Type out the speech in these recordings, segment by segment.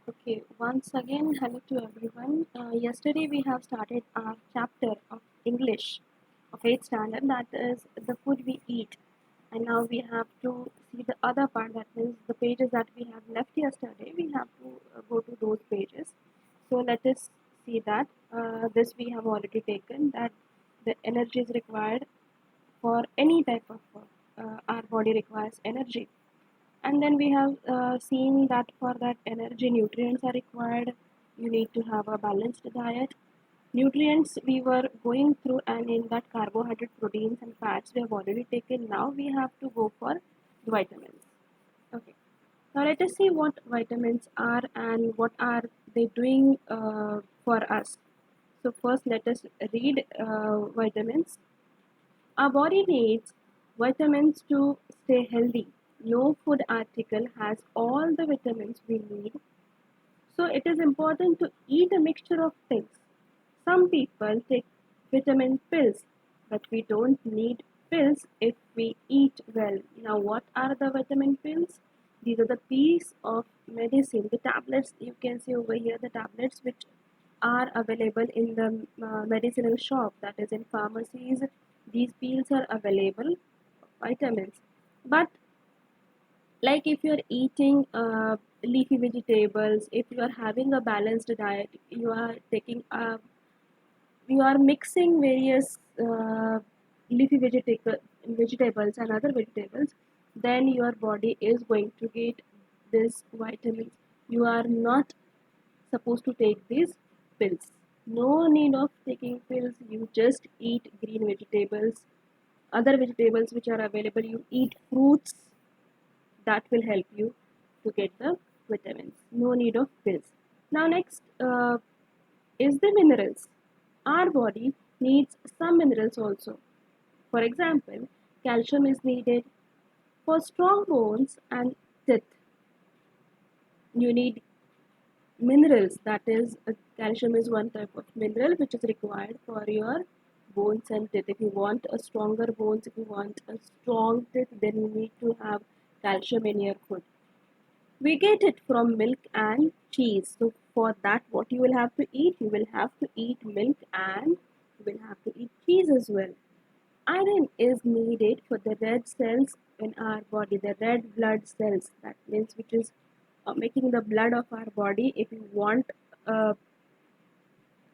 Okay, once again, hello to everyone. Yesterday we have started our chapter of English of 8th standard, that is the food we eat. And now we have to see the other part, that means the pages that we have left yesterday, we have to go to those pages. So let us see that. This we have already taken, that the energy is required for any type of work. Our body requires energy, and then we have seen that for that energy nutrients are required. You need to have a balanced diet. Nutrients we were going through, and in that carbohydrate, proteins and fats we have already taken. Now we have to go for vitamins. Okay, now let us see what vitamins are and what are they doing for us. So first let us read vitamins. Our body needs vitamins to stay healthy. No food article has all the vitamins we need, so it is important to eat a mixture of things. Some people take vitamin pills, but we don't need pills if we eat well. Now, what are the vitamin pills? These are the piece of medicine, the tablets. You can see over here the tablets which are available in the medicinal shop, that is in pharmacies. These pills are available, vitamins. But like if you're eating leafy vegetables, if you are having a balanced diet, you are mixing various vegetables and other vegetables, then your body is going to get this vitamins. You are not supposed to take these pills. No need of taking pills. You just eat green vegetables, other vegetables which are available. You eat fruits, that will help you to get the vitamins. No need of pills. Now next is the minerals. Our body needs some minerals also. For example, calcium is needed for strong bones and teeth. You need minerals, that is calcium is one type of mineral which is required for your bones and teeth. If you want a stronger bones, if you want a strong teeth, then you need to have calcium in your food. We get it from milk and cheese. So for that, what you will have to eat? You will have to eat milk and you will have to eat cheese as well. Iron is needed for the red cells in our body, the red blood cells. That means which is making the blood of our body. If you want a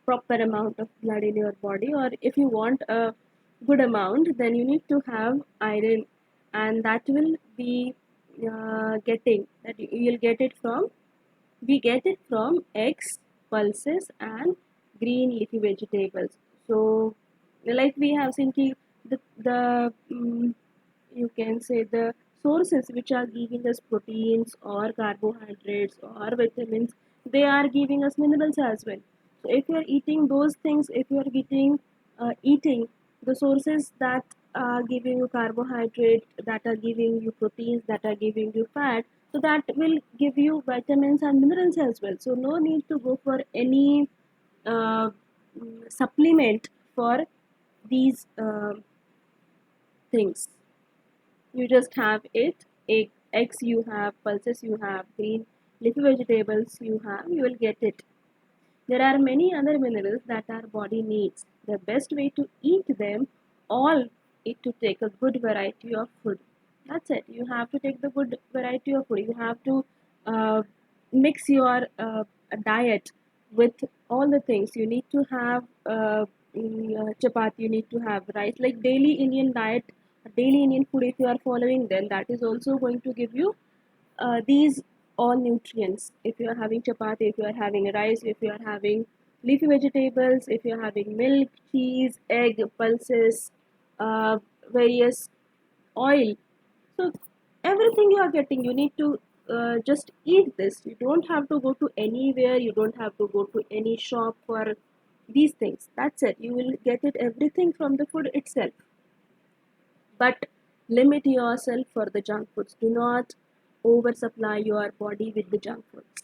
proper amount of blood in your body, or if you want a good amount, then you need to have iron, and that will be getting that you'll get it from, we get it from eggs, pulses, and green leafy vegetables. So, like we have seen, the you can say the sources which are giving us proteins or carbohydrates or vitamins, they are giving us minerals as well. So, if you are eating those things, if you are eating the sources that are giving you carbohydrate, that are giving you proteins, that are giving you fat, so that will give you vitamins and minerals as well. So no need to go for any supplement for these things. You just have it. Eggs you have, pulses you have, green leafy vegetables you have, you will get it. There are many other minerals that our body needs. The best way to eat them all is to take a good variety of food. That's it. You have to take the good variety of food. You have to uh, mix your diet with all the things. You need to have chapati, you need to have rice, like daily Indian diet, daily Indian food. If you are following, then that is also going to give you these all nutrients. If you are having chapati, if you are having rice, if you are having leafy vegetables, if you are having milk, cheese, egg, pulses, uh, various oil, so everything you are getting, you need to just eat this. You don't have to go to anywhere, you don't have to go to any shop for these things. That's it. You will get it everything from the food itself. But limit yourself for the junk foods. Do not oversupply your body with the junk foods.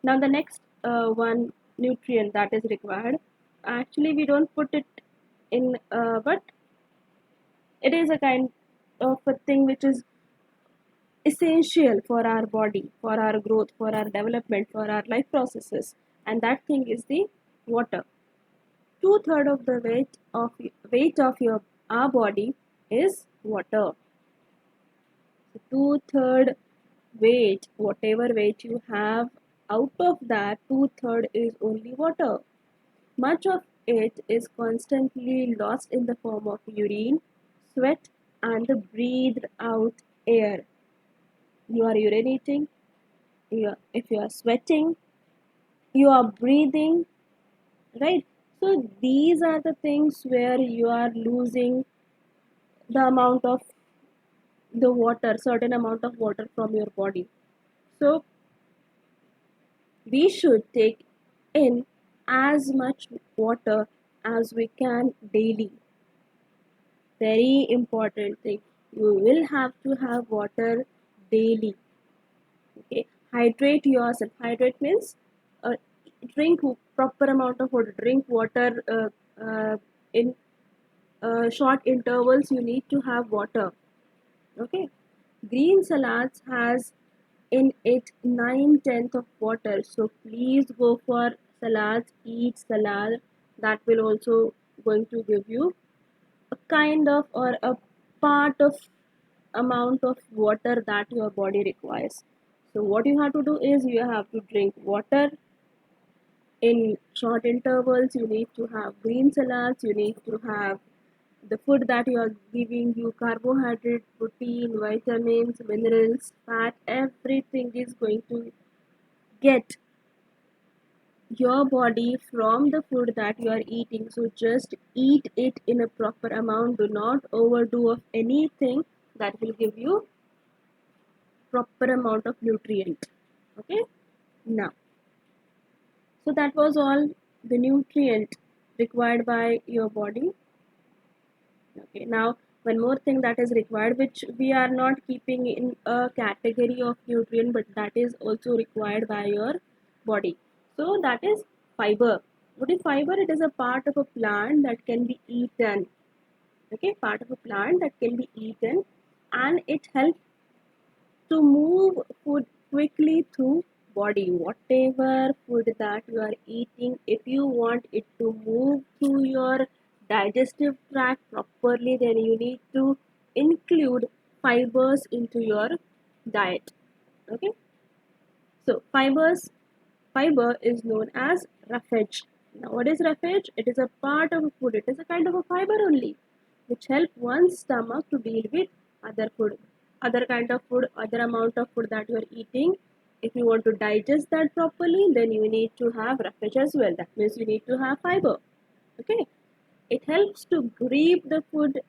Now the next one nutrient that is required. Actually, we don't put it in, but it is a kind of a thing which is essential for our body, for our growth, for our development, for our life processes, and that thing is the water. Two-thirds of the weight of your our body is water. So two-third weight, whatever weight you have, out of that two-third is only water. Much of it is constantly lost in the form of urine, sweat, and the breathed out air. You are urinating, if you are sweating, you are breathing, right? So these are the things where you are losing the amount of the water, certain amount of water from your body. So we should take in as much water as we can daily. Very important thing. You will have to have water daily. Okay, hydrate yourself. Hydrate means uh, drink proper amount of water. Drink water in short intervals. You need to have water. Okay, green salads has in it 9/10 of water. So please go for salads. Eat salad. That will also going to give you a kind of or a part of amount of water that your body requires. So what you have to do is you have to drink water in short intervals. You need to have green salads. You need to have the food that you are giving you carbohydrate, protein, vitamins, minerals, fat. Everything is going to get your body from the food that you are eating. So just eat it in a proper amount. Do not overdo of anything that will give you proper amount of nutrient. Okay, now, so that was all the nutrient required by your body. Okay, now one more thing that is required, which we are not keeping in a category of nutrient, but that is also required by your body. So that is fiber. What is fiber? It is a part of a plant that can be eaten. Okay, part of a plant that can be eaten, and it helps to move food quickly through body. Whatever food that you are eating, if you want it to move through your digestive tract properly, then you need to include fibers into your diet. Okay, so fiber is known as roughage. Now what is roughage? It is a part of a food. It is a kind of a fiber only, which help one's stomach to deal with other food, other kind of food, other amount of food that you are eating. If you want to digest that properly, then you need to have roughage as well. That means you need to have fiber. Okay, it helps to grip the food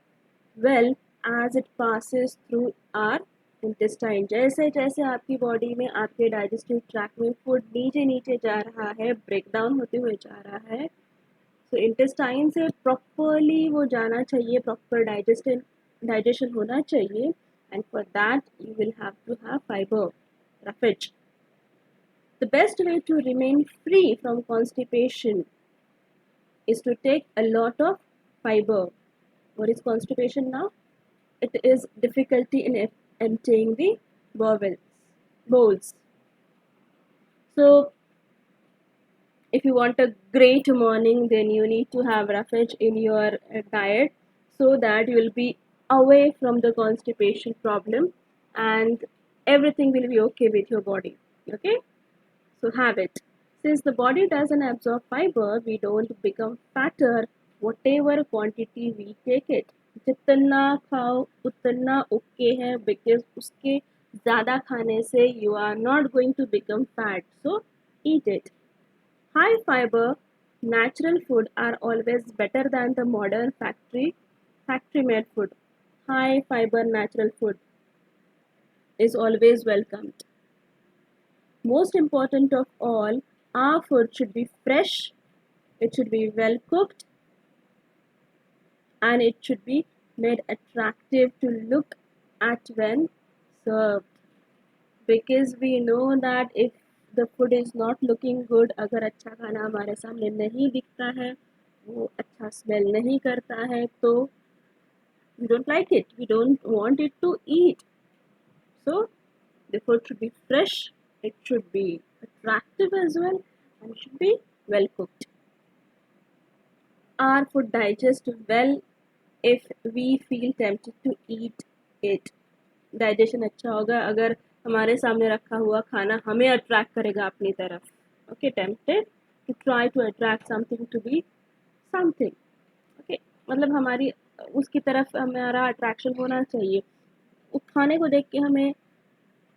well as it passes through our intestine. जैसे जैसे आपकी body में आपके digestive track में food नीचे नीचे जा रहा है, ब्रेक डाउन होते हुए जा रहा है, तो इंटेस्टाइन से प्रॉपरली वो जाना चाहिए, प्रॉपर डाइजेशन होना चाहिए, and for that you will have to have fibre, roughage. The best way to remain free from constipation is to take a lot of fiber. What is constipation now? It is difficulty in emptying the bowels. So if you want a great morning, then you need to have roughage in your diet, so that you will be away from the constipation problem and everything will be okay with your body. Okay, so have it. Since the body doesn't absorb fiber, we don't become fatter whatever quantity we take it. जितना खाओ उतना okay है, because उसके ज़्यादा खाने से you are not going to become fat. So eat it. High fiber natural food are always better than the modern factory made food. High fiber natural food is always welcomed. Most important of all, our food should be fresh, it should be well cooked, and it should be made attractive to look at when served. Because we know that if the food is not looking good, अगर अच्छा खाना हमारे सामने नहीं दिखता है, वो अच्छा स्मेल नहीं करता है, तो we don't like it, we don't want it to eat. So The food should be fresh, it should be attractive as well, and it should be well cooked. Our food digests well if we feel tempted to eat it. Digestion अच्छा होगा अगर हमारे सामने रखा हुआ खाना हमें attract करेगा अपनी तरफ. Okay, tempted to try to attract something to be something. Okay, मतलब हमारी उसकी तरफ हमारा अट्रैक्शन होना चाहिए. उस खाने को देख के हमें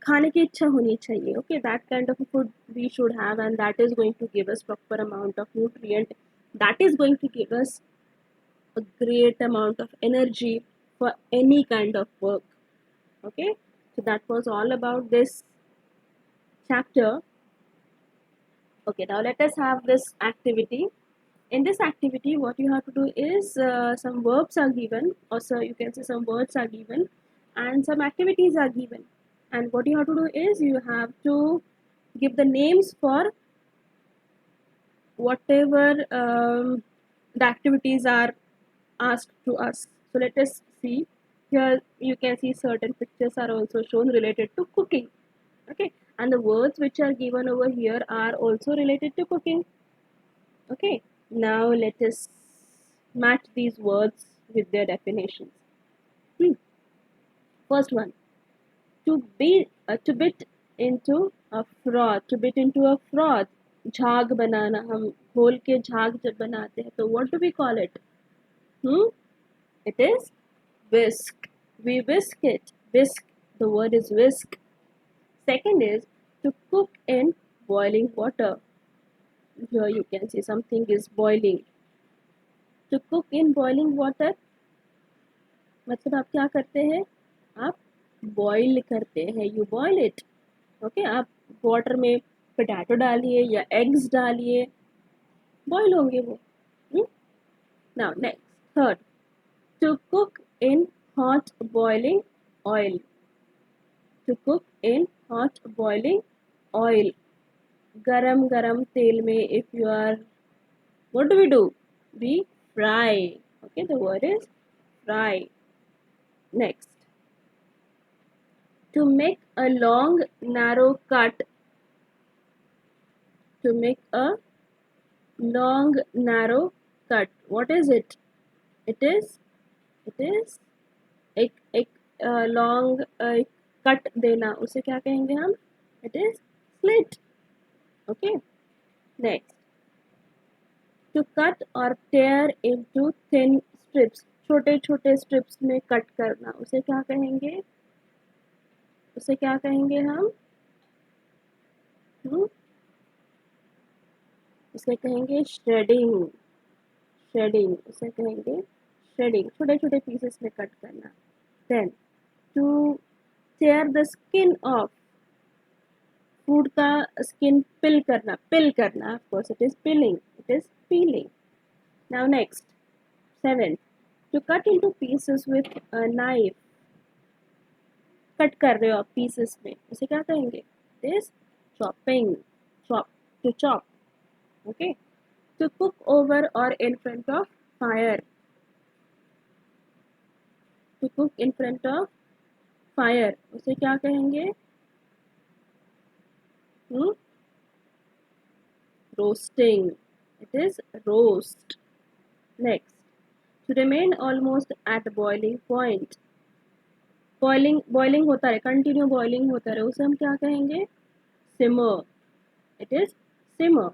खाने की इच्छा होनी चाहिए. Okay, that kind of food we should have and that is going to give us proper amount of nutrient, that is going to give us a great amount of energy for any kind of work. Okay, so that was all about this chapter. Okay, now let us have this activity. In this activity what you have to do is some verbs are given, or so you can say some words are given, and some activities are given, and what you have to do is you have to give the names for whatever the activities are asked to us. So let us see. Here you can see certain pictures are also shown related to cooking. Okay, and the words which are given over here are also related to cooking. Okay, now let us match these words with their definitions. First one, to bit into a froth. To bit into a froth, झाग बनाना. हम घोल के झाग जब बनाते हैं तो what do we call it? It is whisk. We whisk it. Whisk. The word is whisk. Second is to cook in boiling water. Here you can see something is boiling. To cook in boiling water मतलब आप क्या करते हैं? आप boil करते हैं. You boil it. Okay, आप water में पोटैटो डालिए या एग्स डालिए, बॉईल होंगे वो. Now next, third, to cook in hot boiling oil. To cook in hot boiling oil. गरम गरम तेल में, if you are, what do? We fry. Okay, the word is fry. Next, to make a long narrow cut. To make a long narrow cut. What is it? It is एक long cut देना, उसे क्या कहेंगे हम? It is slit. Okay, next, to cut और tear into thin strips. छोटे छोटे strips में कट करना, उसे क्या कहेंगे? उसे क्या कहेंगे हम? उसे कहेंगे श्रेडिंग. श्रेडिंग, उसे कहेंगे श्रेडिंग. छोटे छोटे पीसेस में कट करना. Then to tear the skin off. Food का स्किन पिल करना. पिल करना, of course it is peeling. It is peeling. Now next, 7, to cut into pieces with a knife. Cut कर रहे हो आप पीसेस में, उसे क्या कहेंगे? It is chopping. Chop, to chop. Okay, to cook over और in front of fire. To cook in front of fire, उसे क्या कहेंगे? Roasting. It is roast. Next, to remain almost at boiling point. Boiling होता है, continue boiling होता है, उसे हम क्या कहेंगे? Simmer. It is simmer.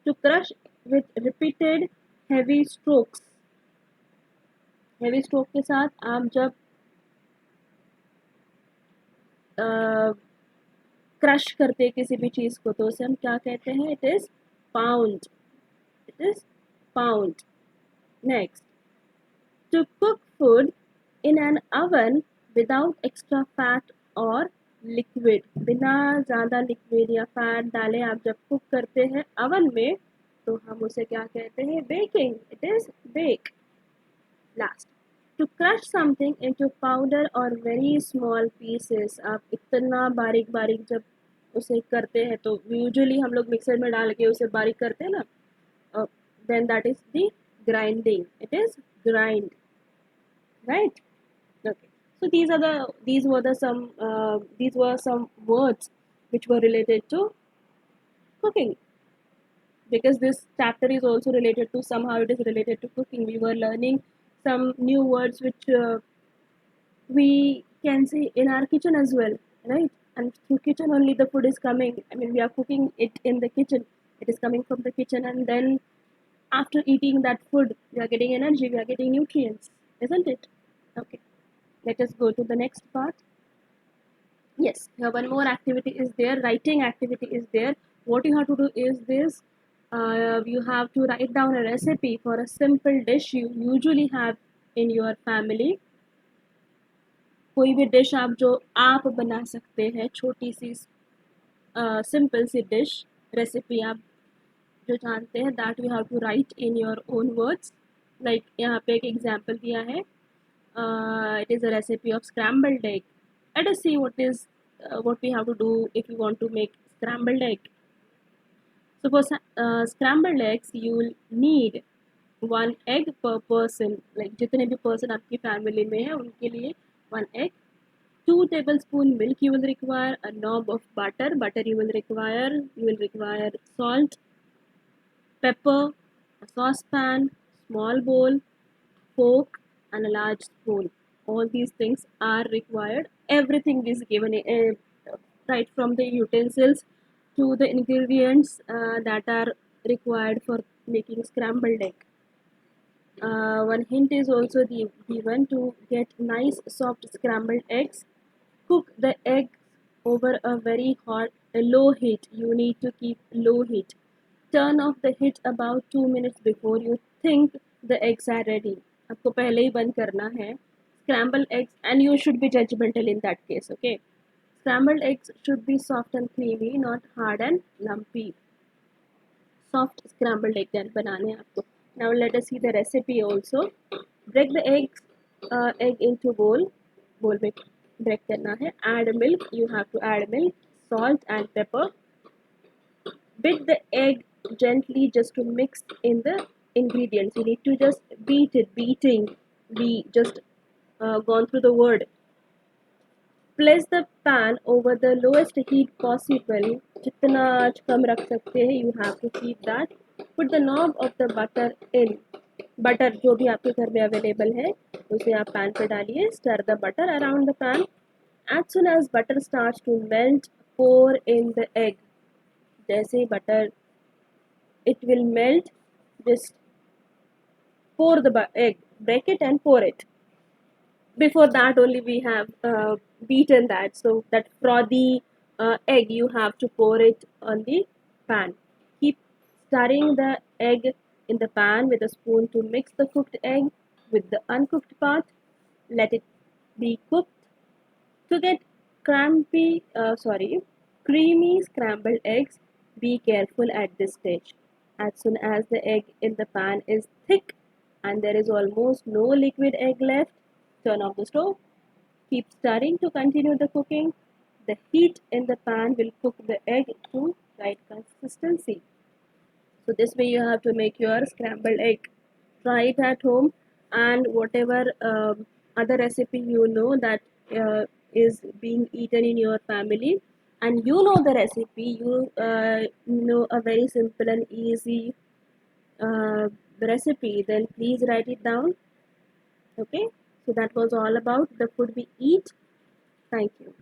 To crush with repeated heavy strokes. Heavy stroke के साथ आप जब क्रश करते किसी भी चीज़ को तो उसे हम क्या कहते हैं? It is pound. It is pound. Next, to cook food in an oven without extra fat और लिक्विड. बिना ज़्यादा लिक्विड या फैट डाले आप जब कुक करते हैं अवन में तो हम उसे क्या कहते हैं? Baking. It is bake. Last, to crush something into powder or very small pieces. आप इतना बारीक बारीक जब उसे करते हैं तो यूजुअली हम लोग मिक्सर में डाल के उसे बारीक करते हैं ना, then that is the grinding. It is grind, right? Okay, So these were some words which were related to cooking, because this chapter is also related to, somehow it is related to cooking. We were learning some new words which we can see in our kitchen as well, right? And through kitchen only the food is coming. I mean, we are cooking it in the kitchen. It is coming from the kitchen, and then after eating that food, we are getting energy, we are getting nutrients, isn't it? Okay, let us go to the next part. Yes, here one more activity is there. Writing activity is there. What you have to do is this. You have to write down a recipe for a simple dish you usually have in your family. कोई भी dish आप जो आप बना सकते हैं, छोटी सी सिंपल सी डिश रेसिपी आप जो जानते हैं, that you have to write in your own words. Like यहाँ पे एक एग्जांपल दिया है. It is a recipe of scrambled egg. Let us see what we have to do if you want to make scrambled egg. So for scrambled eggs, you will need one egg per person. Like जितने भी person आपकी family में है उनके लिए one egg. 2 tablespoon milk you will require. A knob of butter you will require. You will require salt, pepper, a saucepan, small bowl, fork, and a large spoon. All these things are required. Everything is given right from the utensils to the ingredients that are required for making scrambled egg. One hint is also given to get nice soft scrambled eggs. Cook the egg over a very hot, a low heat. You need to keep low heat. Turn off the heat about 2 minutes before you think the eggs are ready. आपको पहले ही बंद करना है. Scrambled eggs, and you should be judgmental in that case, okay? Scrambled eggs should be soft and creamy, not hard and lumpy. Soft scrambled egg बनाने हैं आपको. Now let us see the recipe also. Break the egg into bowl. Bowl में break करना है. Add milk. You have to add milk, salt and pepper. Beat the egg gently just to mix in the ingredients. You need to just beat it. Beating. We just gone through the word. Place the pan over the lowest heat possible. जितना कम रख सकते हैं, you have to keep that. Put the knob of the butter in. Butter जो भी आपके घर में available है उसे आप pan पे डालिए. Stir the butter around the pan. As soon as butter starts to melt, pour in the egg. जैसे butter it will melt, just pour the egg. Break it and pour it. Before that only we have beaten that, so that frothy egg you have to pour it on the pan. Keep stirring the egg in the pan with a spoon to mix the cooked egg with the uncooked part. Let it be cooked. To get creamy scrambled eggs, be careful at this stage. As soon as the egg in the pan is thick and there is almost no liquid egg left, turn off the stove. Keep stirring to continue the cooking. The heat in the pan will cook the egg to right consistency. So this way you have to make your scrambled egg. Try it at home, and whatever other recipe you know that is being eaten in your family, and you know the recipe, you know a very simple and easy recipe, then please write it down. Okay, so that was all about the food we eat. Thank you.